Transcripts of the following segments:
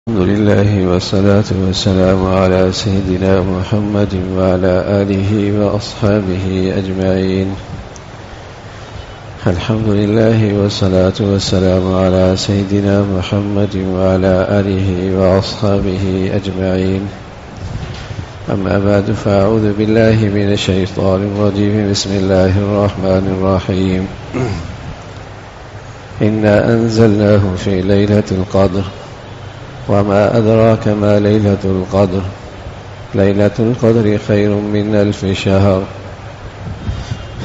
الحمد لله والصلاة والسلام على سيدنا محمد وعلى آله وأصحابه أجمعين. الحمد لله والصلاة والسلام على سيدنا محمد وعلى آله وأصحابه أجمعين. أما بعد فأعوذ بالله من الشيطان الرجيم. بسم الله الرحمن الرحيم. إنا أنزلناه في ليلة القدر وما أدراك ما ليلة القدر. ليلة القدر خير من 1000 شهر.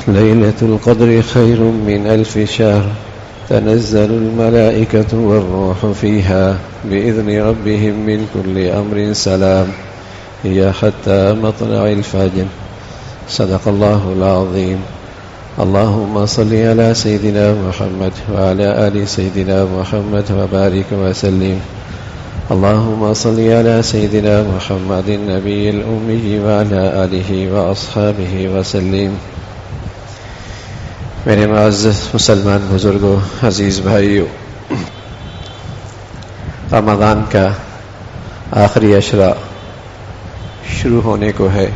ليلة القدر خير من 1000 شهر. تنزل الملائكة والروح فيها بإذن ربهم من كل أمر سلام هي حتى مطلع الفجر. صدق الله العظيم. اللهم صل على سيدنا محمد وعلى آل سيدنا محمد وبارك وسلم. اللهم صل على سيدنا محمد النبي الأمي وعلى آله وأصحابه وسلم. میرے معزز مسلمان بزرگوں، عزیز بھائیوں، رمضان کا آخری عشرہ شروع ہونے کو ہے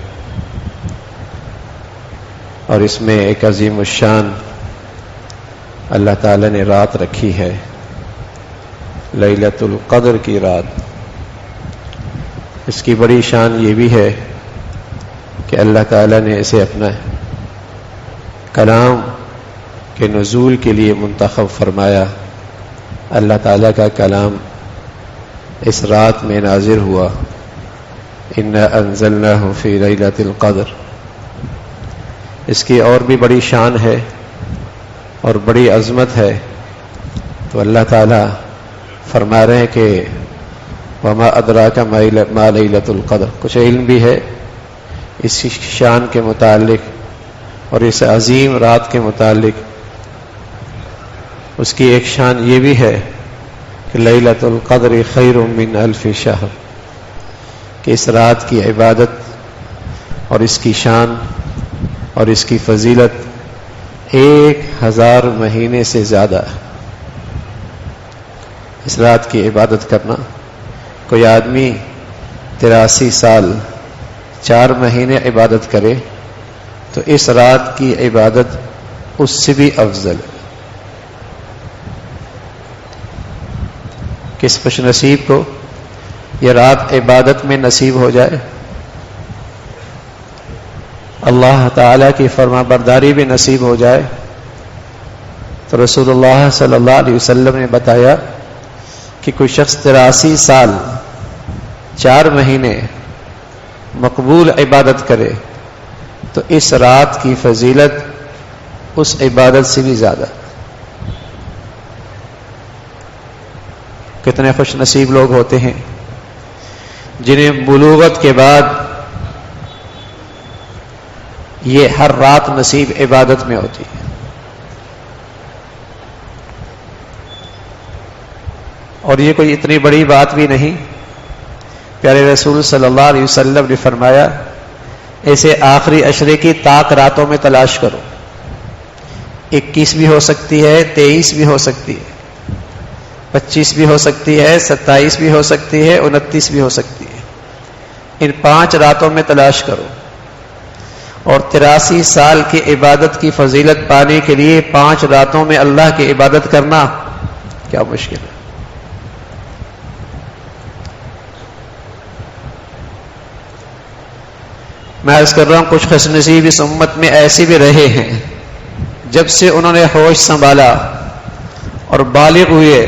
اور اس میں ایک عظیم الشان اللہ تعالی نے رات رکھی ہے، لیلۃ القدر کی رات۔ اس کی بڑی شان یہ بھی ہے کہ اللہ تعالی نے اسے اپنا کلام کے نزول کے لیے منتخب فرمایا۔ اللہ تعالی کا کلام اس رات میں نازل ہوا۔ انا انزلناہ فی لیلۃ القدر۔ اس کی اور بھی بڑی شان ہے اور بڑی عظمت ہے، تو اللہ تعالی فرما رہے ہیں کہ وما ادراک ما لیلۃ القدر۔ کچھ علم بھی ہے اس شان کے متعلق اور اس عظیم رات کے متعلق۔ اس کی ایک شان یہ بھی ہے کہ لیلۃ القدر خیر من 1000 شہر، کہ اس رات کی عبادت اور اس کی شان اور اس کی فضیلت 1000 مہینے سے زیادہ ہے۔ اس رات کی عبادت کرنا، کوئی آدمی 83 سال 4 مہینے عبادت کرے تو اس رات کی عبادت اس سے بھی افضل ہے۔ کس خوش نصیب کو یہ رات عبادت میں نصیب ہو جائے، اللہ تعالی کی فرما برداری بھی نصیب ہو جائے۔ تو رسول اللہ صلی اللہ علیہ وسلم نے بتایا کہ کوئی شخص 83 سال 4 مہینے مقبول عبادت کرے تو اس رات کی فضیلت اس عبادت سے بھی زیادہ۔ کتنے خوش نصیب لوگ ہوتے ہیں جنہیں بلوغت کے بعد یہ ہر رات نصیب عبادت میں ہوتی ہے۔ اور یہ کوئی اتنی بڑی بات بھی نہیں۔ پیارے رسول صلی اللہ علیہ وسلم نے فرمایا ایسے آخری عشرے کی طاق راتوں میں تلاش کرو۔ 21 بھی ہو سکتی ہے، 23 بھی ہو سکتی ہے، 25 بھی ہو سکتی ہے، 27 بھی ہو سکتی ہے، 29 بھی ہو سکتی ہے۔ ان 5 راتوں میں تلاش کرو۔ اور 83 سال کی عبادت کی فضیلت پانے کے لیے 5 راتوں میں اللہ کی عبادت کرنا کیا مشکل ہے۔ میں عرض کر رہا ہوں کچھ خوش نصیب اس امت میں ایسے بھی رہے ہیں جب سے انہوں نے ہوش سنبھالا اور بالغ ہوئے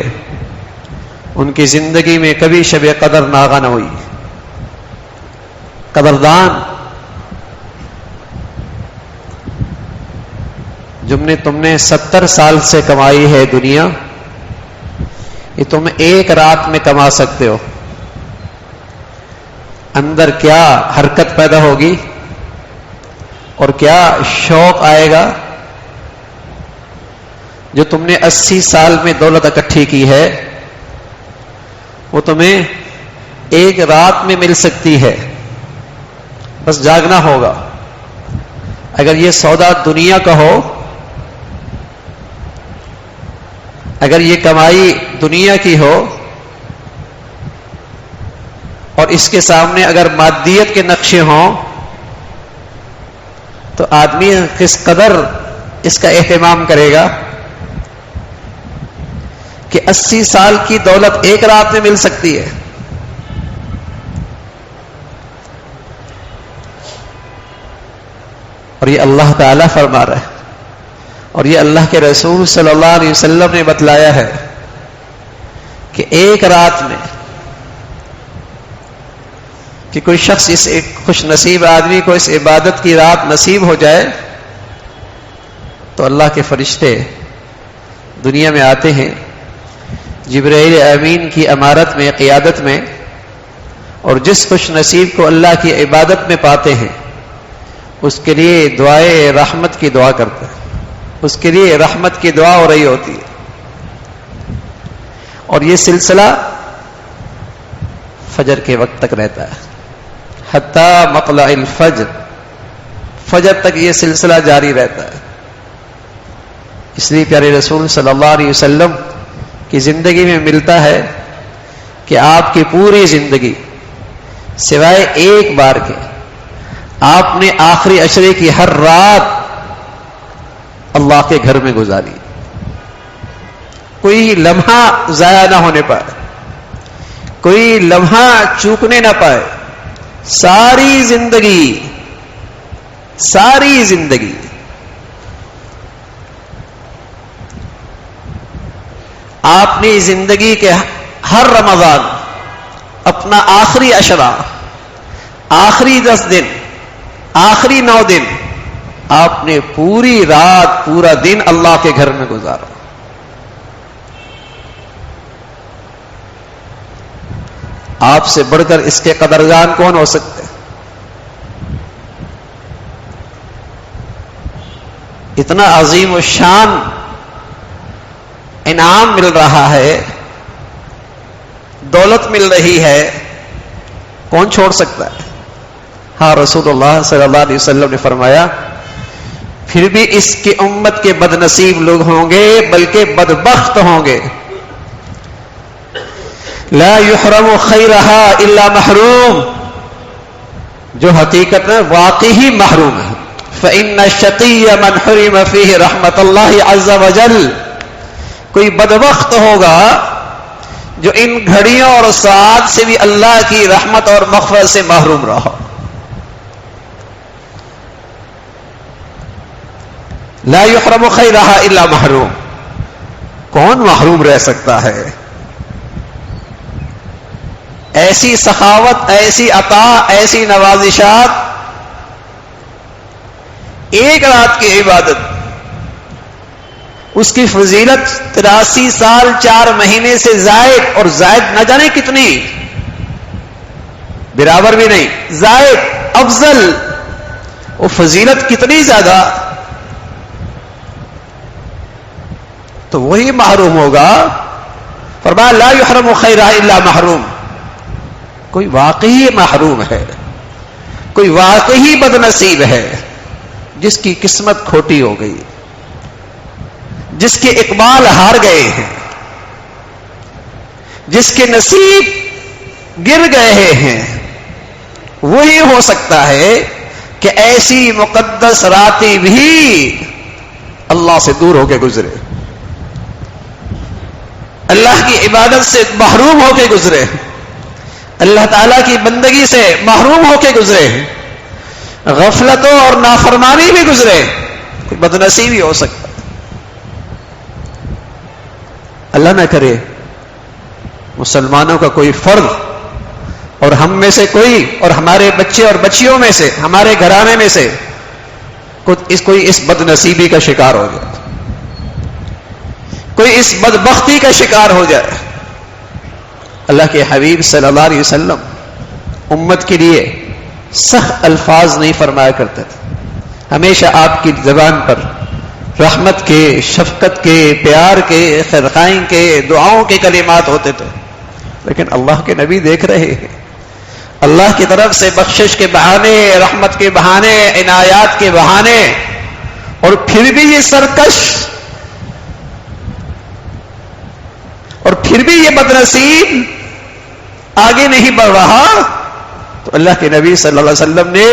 ان کی زندگی میں کبھی شب قدر ناغہ نہ ہوئی۔ قدردان تم نے 70 سال سے کمائی ہے دنیا، یہ تم ایک رات میں کما سکتے ہو۔ اندر کیا حرکت پیدا ہوگی اور کیا شوق آئے گا۔ جو تم نے 80 سال میں دولت اکٹھی کی ہے وہ تمہیں ایک رات میں مل سکتی ہے، بس جاگنا ہوگا۔ اگر یہ سودا دنیا کا ہو، اگر یہ کمائی دنیا کی ہو اور اس کے سامنے اگر مادیت کے نقشے ہوں تو آدمی کس قدر اس کا اہتمام کرے گا کہ 80 سال کی دولت ایک رات میں مل سکتی ہے. اور یہ اللہ تعالیٰ فرما رہا ہے اور یہ اللہ کے رسول صلی اللہ علیہ وسلم نے بتلایا ہے کہ ایک رات میں کہ کوئی شخص اس ایک خوش نصیب آدمی کو اس عبادت کی رات نصیب ہو جائے تو اللہ کے فرشتے دنیا میں آتے ہیں جبرائیل امین کی امارت میں قیادت میں اور جس خوش نصیب کو اللہ کی عبادت میں پاتے ہیں اس کے لیے دعائے رحمت کی دعا کرتے ہیں. اس کے لیے رحمت کی دعا ہو رہی ہوتی ہے اور یہ سلسلہ فجر کے وقت تک رہتا ہے حتی مطلع الفجر. فجر تک یہ سلسلہ جاری رہتا ہے. اس لیے پیارے رسول صلی اللہ علیہ وسلم کی زندگی میں ملتا ہے کہ آپ کی پوری زندگی سوائے ایک بار کے آپ نے آخری عشرے کی ہر رات اللہ کے گھر میں گزاری. کوئی لمحہ ضائع نہ ہونے پائے, کوئی لمحہ چوکنے نہ پائے. ساری زندگی آپ نے زندگی کے ہر رمضان اپنا آخری عشرہ, آخری 10 دن, آخری 9 دن آپ نے پوری رات پورا دن اللہ کے گھر میں گزارا. آپ سے بڑھ کر اس کے قدردان کون ہو سکتے؟ اتنا عظیم و شان انعام مل رہا ہے, دولت مل رہی ہے, کون چھوڑ سکتا ہے؟ ہاں, رسول اللہ صلی اللہ علیہ وسلم نے فرمایا پھر بھی اس کی امت کے بد نصیب لوگ ہوں گے بلکہ بدبخت ہوں گے. لا يحرم خیرها الا محروم, جو حقیقت میں واقعی محروم ہے. فإن الشقی من حرم فیہ رحمت اللہ عز وجل, کوئی بدبخت ہوگا جو ان گھڑیوں اور ساعات سے بھی اللہ کی رحمت اور مغفرت سے محروم رہا. لا يحرم خیرها الا محروم, کون محروم رہ سکتا ہے؟ ایسی سخاوت, ایسی عطا, ایسی نوازشات, ایک رات کی عبادت, اس کی فضیلت 83 سال 4 مہینے سے زائد, اور زائد نہ جانے کتنی, برابر بھی نہیں, زائد افضل, وہ فضیلت کتنی زیادہ, تو وہی محروم ہوگا. فرمایا لا يحرم خیرها الا محروم, کوئی واقعی محروم ہے, کوئی واقعی بد نصیب ہے جس کی قسمت کھوٹی ہو گئی, جس کے اقبال ہار گئے ہیں, جس کے نصیب گر گئے ہیں. وہی ہو سکتا ہے کہ ایسی مقدس راتیں بھی اللہ سے دور ہو کے گزرے, اللہ کی عبادت سے محروم ہو کے گزرے, اللہ تعالیٰ کی بندگی سے محروم ہو کے گزرے, غفلتوں اور نافرمانی بھی گزرے. کوئی بدنصیبی ہو سکتا, اللہ نہ کرے مسلمانوں کا کوئی فرد اور ہم میں سے کوئی, اور ہمارے بچے اور بچیوں میں سے, ہمارے گھرانے میں سے کوئی اس بدنصیبی کا شکار ہو جائے, کوئی اس بدبختی کا شکار ہو جائے. اللہ کے حبیب صلی اللہ علیہ وسلم امت کے لیے سخت الفاظ نہیں فرمایا کرتے تھے. ہمیشہ آپ کی زبان پر رحمت کے, شفقت کے, پیار کے, خیرخواہی کے, دعاؤں کے کلمات ہوتے تھے. لیکن اللہ کے نبی دیکھ رہے ہیں اللہ کی طرف سے بخشش کے بہانے, رحمت کے بہانے, عنایات کے بہانے, اور پھر بھی یہ سرکش, اور پھر بھی یہ بدنصیب آگے نہیں بڑھ رہا، تو اللہ کے نبی صلی اللہ علیہ وسلم نے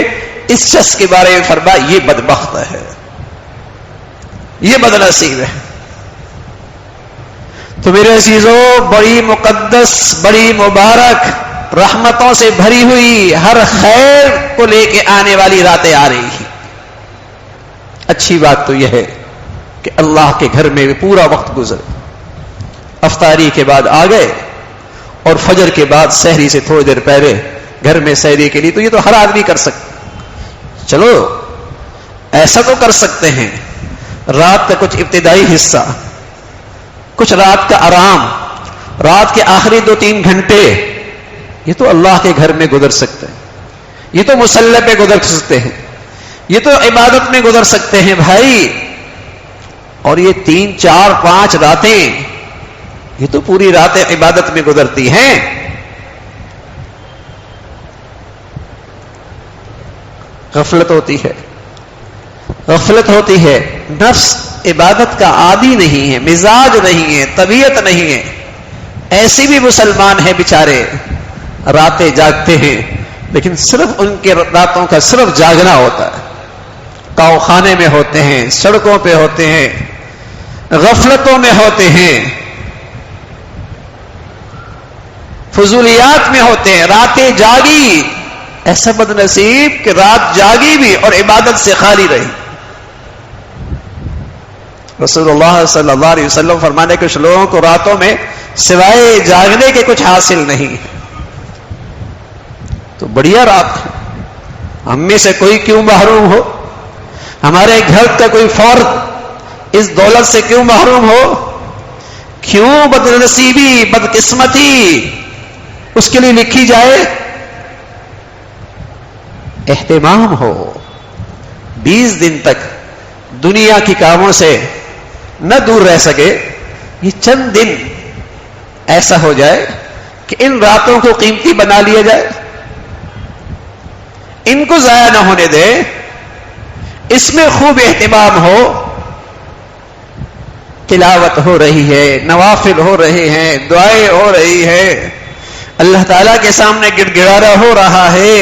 اس شخص کے بارے میں فرمایا یہ بدبخت ہے، یہ بدنصیب ہے۔ تو میرے عزیزوں، بڑی مقدس، بڑی مبارک، رحمتوں سے بھری ہوئی، ہر خیر کو لے کے آنے والی راتیں آ رہی ہیں۔ اچھی بات تو یہ ہے کہ اللہ کے گھر میں پورا وقت گزرے، افطاری کے بعد آ گئے اور فجر کے بعد سحری سے تھوڑی دیر پہلے گھر میں سحری کے لیے، تو یہ تو ہر آدمی کر سکتا۔ چلو ایسا تو کر سکتے ہیں، رات کا کچھ ابتدائی حصہ، کچھ رات کا آرام، رات کے آخری 2-3 گھنٹے، یہ تو اللہ کے گھر میں گزر سکتے ہیں، یہ تو مصلی پہ گزر سکتے ہیں، یہ تو عبادت میں گزر سکتے ہیں بھائی۔ اور یہ 3, 4, 5 راتیں، یہ تو پوری راتیں عبادت میں گزرتی ہیں۔ غفلت ہوتی ہے، غفلت ہوتی ہے، نفس عبادت کا عادی نہیں ہے، مزاج نہیں ہے، طبیعت نہیں ہے۔ ایسے بھی مسلمان ہیں بیچارے، راتیں جاگتے ہیں، لیکن صرف ان کے راتوں کا صرف جاگنا ہوتا ہے، کاؤ خانے میں ہوتے ہیں، سڑکوں پہ ہوتے ہیں، غفلتوں میں ہوتے ہیں، فضولیات میں ہوتے ہیں۔ راتیں جاگی، ایسا بدنصیب کہ رات جاگی بھی اور عبادت سے خالی رہی۔ رسول اللہ صلی اللہ علیہ وسلم فرمانے کچھ لوگوں کو راتوں میں سوائے جاگنے کے کچھ حاصل نہیں ہے۔ تو بڑھیا رات ہے، ہم میں سے کوئی کیوں محروم ہو؟ ہمارے گھر کا کوئی فرد اس دولت سے کیوں محروم ہو؟ کیوں بدنصیبی، بدقسمتی اس کے لیے لکھی جائے؟ اہتمام ہو، 20 دن تک دنیا کی کاموں سے نہ دور رہ سکے، یہ چند دن ایسا ہو جائے کہ ان راتوں کو قیمتی بنا لیا جائے، ان کو ضائع نہ ہونے دے، اس میں خوب اہتمام ہو۔ تلاوت ہو رہی ہے، نوافل ہو رہے ہیں، دعائیں ہو رہی ہے، اللہ تعالیٰ کے سامنے گڑ گڑارا ہو رہا ہے،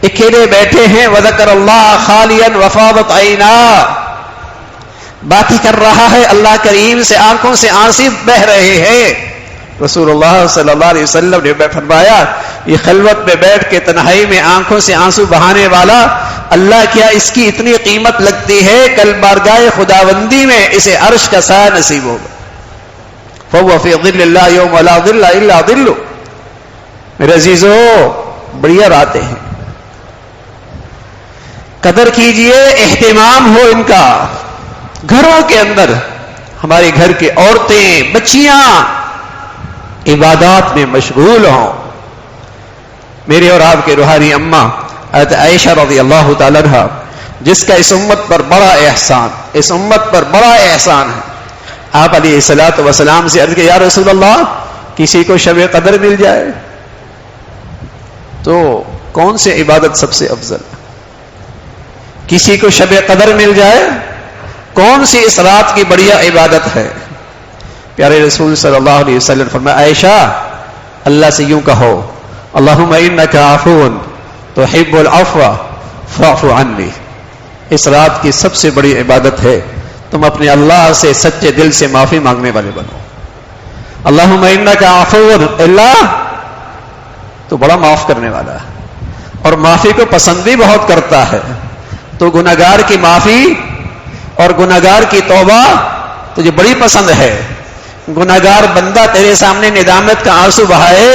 اکیلے بیٹھے ہیں، وذکر اللہ خالیا وفاضت عینا، باتیں کر رہا ہے اللہ کریم سے، آنکھوں سے آنسو بہ رہے ہیں۔ رسول اللہ صلی اللہ علیہ وسلم نے فرمایا یہ خلوت میں بیٹھ کے تنہائی میں آنکھوں سے آنسو بہانے والا، اللہ کیا اس کی اتنی قیمت لگتی ہے، کل بارگاہ خداوندی میں اسے عرش کا سایہ نصیب ہوگا۔ فَهُوَ فِي ظِلِّ اللَّهِ يَوْمَ لَا ظِلَّ إِلَّا ظِلُّهُ۔ میرے عزیزو، بڑھیا راتیں ہیں، قدر کیجئے، اہتمام ہو ان کا۔ گھروں کے اندر ہمارے گھر کے عورتیں، بچیاں عبادات میں مشغول ہوں۔ میرے اور آپ کے روحانی اماں حضرت عائشہ رضی اللہ تعالیٰ عنہا، جس کا اس امت پر بڑا احسان، اس امت پر بڑا احسان ہے، آپ علیہ الصلوۃ والسلام سے عرض کہ یا رسول اللہ کسی کو شب قدر مل جائے تو کون سے عبادت سب سے افضل ہے؟ کسی کو شب قدر مل جائے کون سی اس رات کی بڑھیا عبادت ہے؟ پیارے رسول صلی اللہ علیہ وسلم فرمایا عائشہ اللہ سے یوں کہو اللہم انک عفو تحب العفو فاعف عنی، اس رات کی سب سے بڑی عبادت ہے تم اپنے اللہ سے سچے دل سے معافی مانگنے والے بنو۔ اللہم انک عفو، اللہ تو بڑا معاف کرنے والا ہے اور معافی کو پسند بھی بہت کرتا ہے، تو گناہگار کی معافی اور گناہگار کی توبہ تجھے بڑی پسند ہے۔ گناہگار بندہ تیرے سامنے ندامت کا آنسو بہائے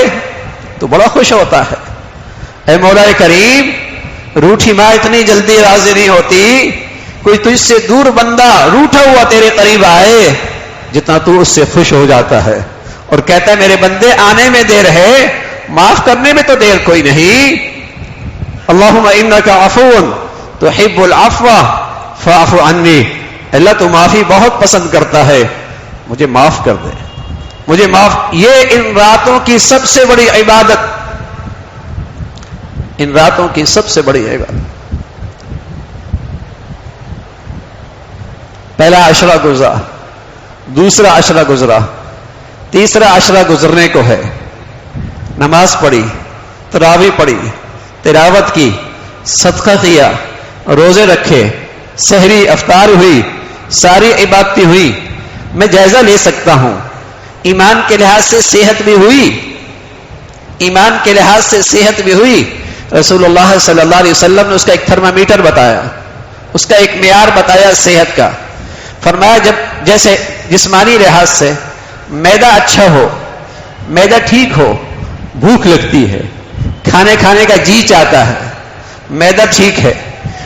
تو بڑا خوش ہوتا ہے۔ اے مولا کریم، روٹھی ماں اتنی جلدی راضی نہیں ہوتی، کوئی تجھ سے دور بندہ روٹھا ہوا تیرے قریب آئے جتنا تو اس سے خوش ہو جاتا ہے اور کہتا ہے میرے بندے آنے میں دیر ہے، معاف کرنے میں تو دیر کوئی نہیں۔ اللہم انک عفو تحب العفو فاعف عنی، اللہ تو معافی بہت پسند کرتا ہے، مجھے معاف کر دے، مجھے معاف۔ یہ ان راتوں کی سب سے بڑی عبادت، ان راتوں کی سب سے بڑی عبادت۔ پہلا عشرہ گزرا، دوسرا عشرہ گزرا، تیسرا عشرہ گزرنے کو ہے۔ نماز پڑھی، تراویح پڑھی، تلاوت کی، صدقہ کیا، روزے رکھے، سحری افطار ہوئی، ساری عبادتیں ہوئی، میں جائزہ لے سکتا ہوں۔ ایمان کے لحاظ سے صحت بھی ہوئی، ایمان کے لحاظ سے صحت بھی ہوئی۔ رسول اللہ صلی اللہ علیہ وسلم نے اس کا ایک تھرمامیٹر بتایا، اس کا ایک معیار بتایا صحت کا۔ فرمایا جب جیسے جسمانی لحاظ سے معدہ اچھا ہو، معدہ ٹھیک ہو، بھوک لگتی ہے، کھانے کا جی چاہتا ہے، معدہ ٹھیک ہے،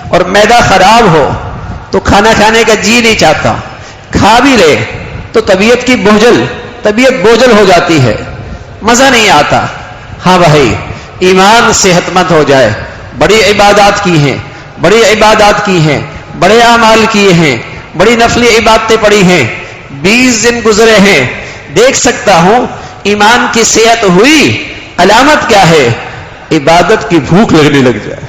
اور معدہ خراب ہو تو کھانا کھانے کا جی نہیں چاہتا، کھا بھی لے تو طبیعت بوجھل ہو جاتی ہے، مزہ نہیں آتا۔ ہاں بھائی، ایمان صحت مند ہو جائے، بڑی عبادات کی ہیں، بڑے اعمال کیے ہیں، بڑی نفلی عبادتیں پڑھی ہیں، 20 دن گزرے ہیں، دیکھ سکتا ہوں ایمان کی صحت ہوئی، علامت کیا ہے؟ عبادت کی بھوک لگنے لگ جائے،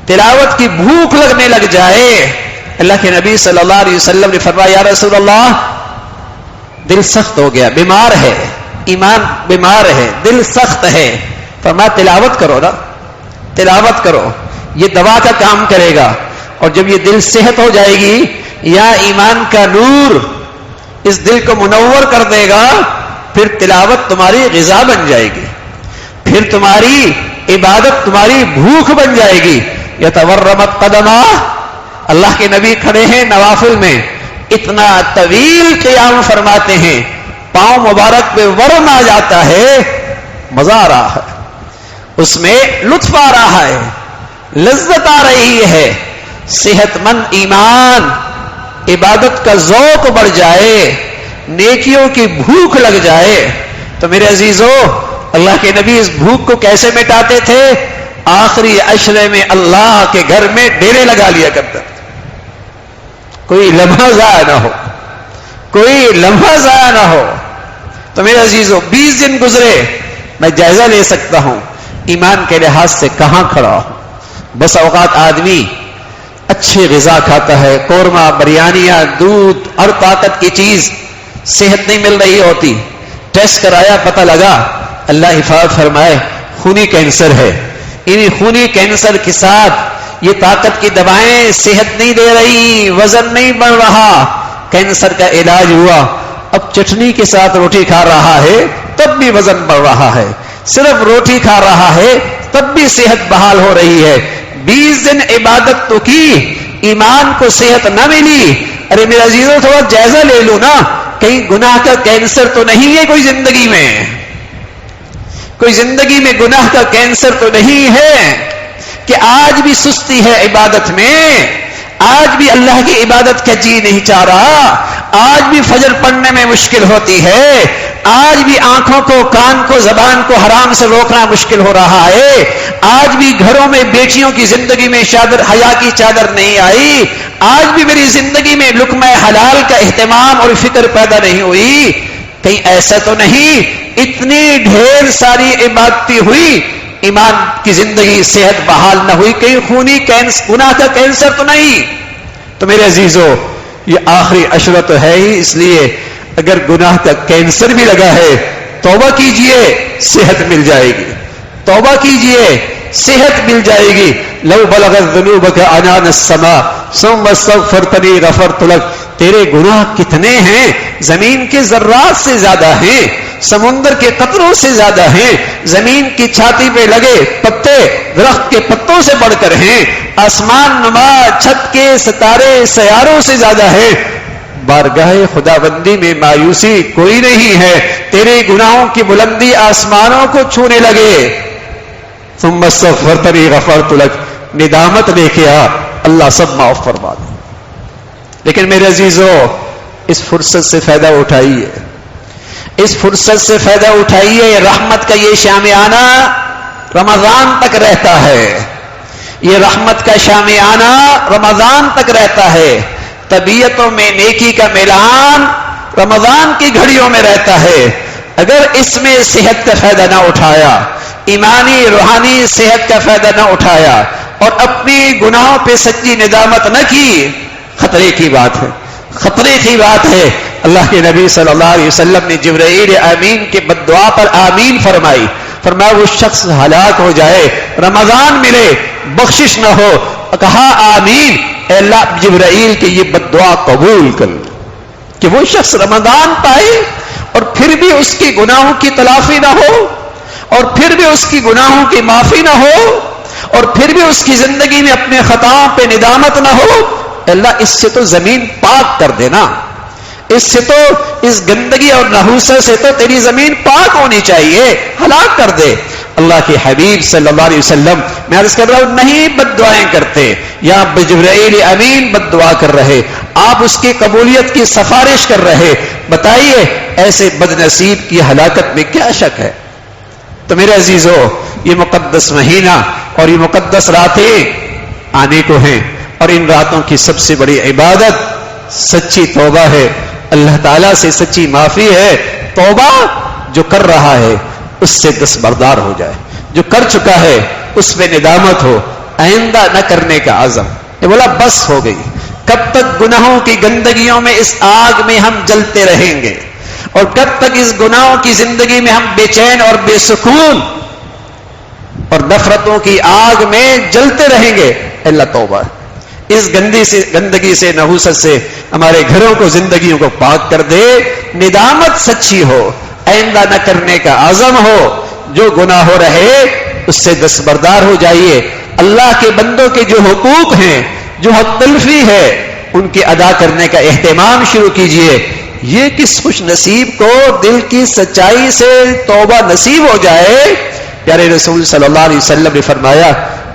تلاوت کی بھوک لگنے لگ جائے۔ اللہ کے نبی صلی اللہ علیہ وسلم نے فرمایا یا رسول اللہ، دل سخت ہو گیا، بیمار ہے، ایمان بیمار ہے، دل سخت ہے۔ فرمایا تلاوت کرو نا، تلاوت کرو، یہ دوا کا کام کرے گا، اور جب یہ دل صحت ہو جائے گی، یا ایمان کا نور اس دل کو منور کر دے گا، پھر تلاوت تمہاری غذا بن جائے گی، پھر تمہاری عبادت تمہاری بھوک بن جائے گی۔ یتورمت قدمہ، اللہ کے نبی کھڑے ہیں نوافل میں، اتنا طویل قیام فرماتے ہیں، پاؤں مبارک پہ ورم آ جاتا ہے، مزہ آ رہا ہے، اس میں لطف آ رہا ہے، لذت آ رہی ہے۔ صحت مند ایمان، عبادت کا ذوق بڑھ جائے، نیکیوں کی بھوک لگ جائے تو میرے عزیزو، اللہ کے نبی اس بھوک کو کیسے مٹاتے تھے؟ آخری عشرے میں اللہ کے گھر میں ڈیرے لگا لیا کرتے تھے، کوئی لمحہ ضائع نہ ہو، کوئی لمحہ ضائع نہ ہو۔ تو میرے عزیزو، 20 دن گزرے، میں جائزہ لے سکتا ہوں ایمان کے لحاظ سے کہاں کھڑا ہوں۔ بس اوقات آدمی اچھی غذا کھاتا ہے، قورمہ، بریانیاں، دودھ، ہر طاقت کی چیز، صحت نہیں مل رہی ہوتی، ٹیسٹ کرایا، پتہ لگا اللہ حفاظت فرمائے خونی کینسر ہے، انہی خونی کینسر کے ساتھ یہ طاقت کی دوائیں صحت نہیں دے رہی، وزن نہیں بڑھ رہا، کینسر کا علاج ہوا، اب چٹنی کے ساتھ روٹی کھا رہا ہے تب بھی وزن بڑھ رہا ہے، صرف روٹی کھا رہا ہے تب بھی صحت بحال ہو رہی ہے۔ 20 دن عبادت تو کی، ایمان کو صحت نہ ملی۔ ارے میرے عزیزوں، تھوڑا جائزہ لے لو نا، کہیں گناہ کا کینسر تو نہیں ہے کوئی زندگی میں، کوئی زندگی میں گناہ کا کینسر تو نہیں ہے کہ آج بھی سستی ہے عبادت میں، آج بھی اللہ کی عبادت کا جی نہیں چاہ رہا، آج بھی فجر پڑھنے میں مشکل ہوتی ہے، آج بھی آنکھوں کو، کان کو، زبان کو حرام سے روکنا مشکل ہو رہا ہے، آج بھی گھروں میں بیٹیوں کی زندگی میں چادر، حیا کی چادر نہیں آئی، آج بھی میری زندگی میں لقمہ حلال کا اہتمام اور فکر پیدا نہیں ہوئی۔ کہیں ایسا تو نہیں اتنی ڈھیر ساری عبادتیں ہوئی، ایمان کی زندگی صحت بحال نہ ہوئی، کہیں خونی گناہ کا کینسر تو نہیں؟ تو میرے عزیزو، یہ آخری عشرہ تو ہے ہی، اس لیے اگر گناہ کا کینسر بھی لگا ہے، توبہ کیجئے، صحت مل جائے گی، توبہ کیجئے، صحت مل جائے گی۔ لو بلغت ذنوبک عنان السماء ثم استغفرتنی غفرت لک، تیرے گناہ کتنے ہیں؟ زمین کے ذرات سے زیادہ ہیں، سمندر کے قطروں سے زیادہ ہیں، زمین کی چھاتی پہ لگے پتے درخت کے پتوں سے بڑھ کر ہیں، آسمان نما چھت کے ستارے سیاروں سے زیادہ ہیں۔ بارگاہ خداوندی میں مایوسی کوئی نہیں ہے، تیرے گناہوں کی بلندی آسمانوں کو چھونے لگے۔ ثم استغفرتنی غفرت لک، ندامت لے کے آ، اللہ سب معاف فرما دے۔ لیکن میرے عزیزو، اس فرصت سے فائدہ اٹھائیے، اس فرصت سے فائدہ اٹھائیے۔ رحمت کا یہ شامیانہ رمضان تک رہتا ہے، یہ رحمت کا شامیانہ رمضان تک رہتا ہے، طبیعتوں میں نیکی کا میلان رمضان کی گھڑیوں میں رہتا ہے۔ اگر اس میں صحت کا فائدہ نہ اٹھایا، ایمانی روحانی صحت کا فائدہ نہ اٹھایا اور اپنی گناہوں پہ سچی ندامت نہ کی، خطرے کی بات ہے، خطرے کی بات ہے۔ اللہ کے نبی صلی اللہ علیہ وسلم نے جبرائیل امین کے بد دعا پر آمین فرمائی. فرمایا وہ شخص ہلاک ہو جائے، رمضان ملے، بخشش نہ ہو. کہا آمین، اے اللہ جبرائیل کی یہ بد دعا قبول کر کہ وہ شخص رمضان پائے اور پھر بھی اس کی گناہوں کی تلافی نہ ہو، اور پھر بھی اس کی گناہوں کی معافی نہ ہو، اور پھر بھی اس کی زندگی میں اپنے خطاؤں پہ ندامت نہ ہو. اللہ اس سے تو زمین پاک کر دینا، اس سے تو، اس گندگی اور نحوست سے تو تیری زمین پاک ہونی چاہیے، ہلاک کر دے. اللہ کے حبیب صلی اللہ علیہ وسلم، میں عرض کر رہا ہوں، نہیں بد دعائیں کرتے، یا جبرائیل امین بد دعا کر رہے، آپ اس کی قبولیت کی سفارش کر رہے. بتائیے ایسے بد نصیب کی ہلاکت میں کیا شک ہے؟ تو میرے عزیزو، یہ مقدس مہینہ اور یہ مقدس راتیں آنے کو ہیں، اور ان راتوں کی سب سے بڑی عبادت سچی توبہ ہے، اللہ تعالیٰ سے سچی معافی ہے. توبہ جو کر رہا ہے اس سے دستبردار ہو جائے، جو کر چکا ہے اس میں ندامت ہو، آئندہ نہ کرنے کا عزم. یہ بولا بس ہو گئی، کب تک گناہوں کی گندگیوں میں اس آگ میں ہم جلتے رہیں گے، اور کب تک اس گناہوں کی زندگی میں ہم بے چین اور بے سکون اور نفرتوں کی آگ میں جلتے رہیں گے. اللہ توبہ، اس گندگی سے نحوست سے ہمارے گھروں کو، زندگیوں کو پاک کر دے. ندامت سچی ہو، آئندہ نہ کرنے کا عزم ہو، جو گناہ ہو رہے اس سے دستبردار ہو جائیے. اللہ کے بندوں کے جو حقوق ہیں، جو حق تلفی ہے، ان کے ادا کرنے کا اہتمام شروع کیجئے. یہ کس خوش نصیب کو دل کی سچائی سے توبہ نصیب ہو جائے. پیارے رسول صلی اللہ علیہ وسلم نے فرمایا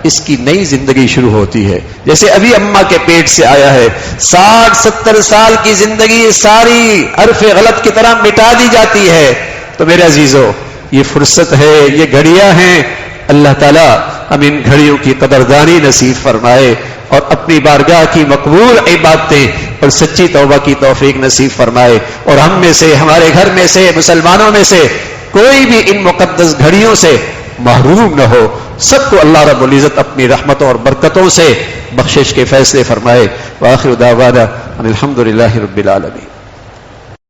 اس کی نئی زندگی شروع ہوتی ہے، جیسے ابھی اماں کے پیٹ سے آیا ہے. 60-70 سال کی زندگی ساری حرف غلط کی طرح مٹا دی جاتی ہے. تو میرے عزیزو، یہ فرصت ہے، یہ گھڑیاں ہیں. اللہ تعالیٰ ہم ان گھڑیوں کی قدردانی نصیب فرمائے، اور اپنی بارگاہ کی مقبول عبادتیں اور سچی توبہ کی توفیق نصیب فرمائے. اور ہم میں سے، ہمارے گھر میں سے، مسلمانوں میں سے کوئی بھی ان مقدس گھڑیوں سے محروم نہ ہو. سب کو اللہ رب العزت اپنی رحمتوں اور برکتوں سے بخشش کے فیصلے فرمائے. وآخر دعوانا ان الحمد للہ رب العالمین.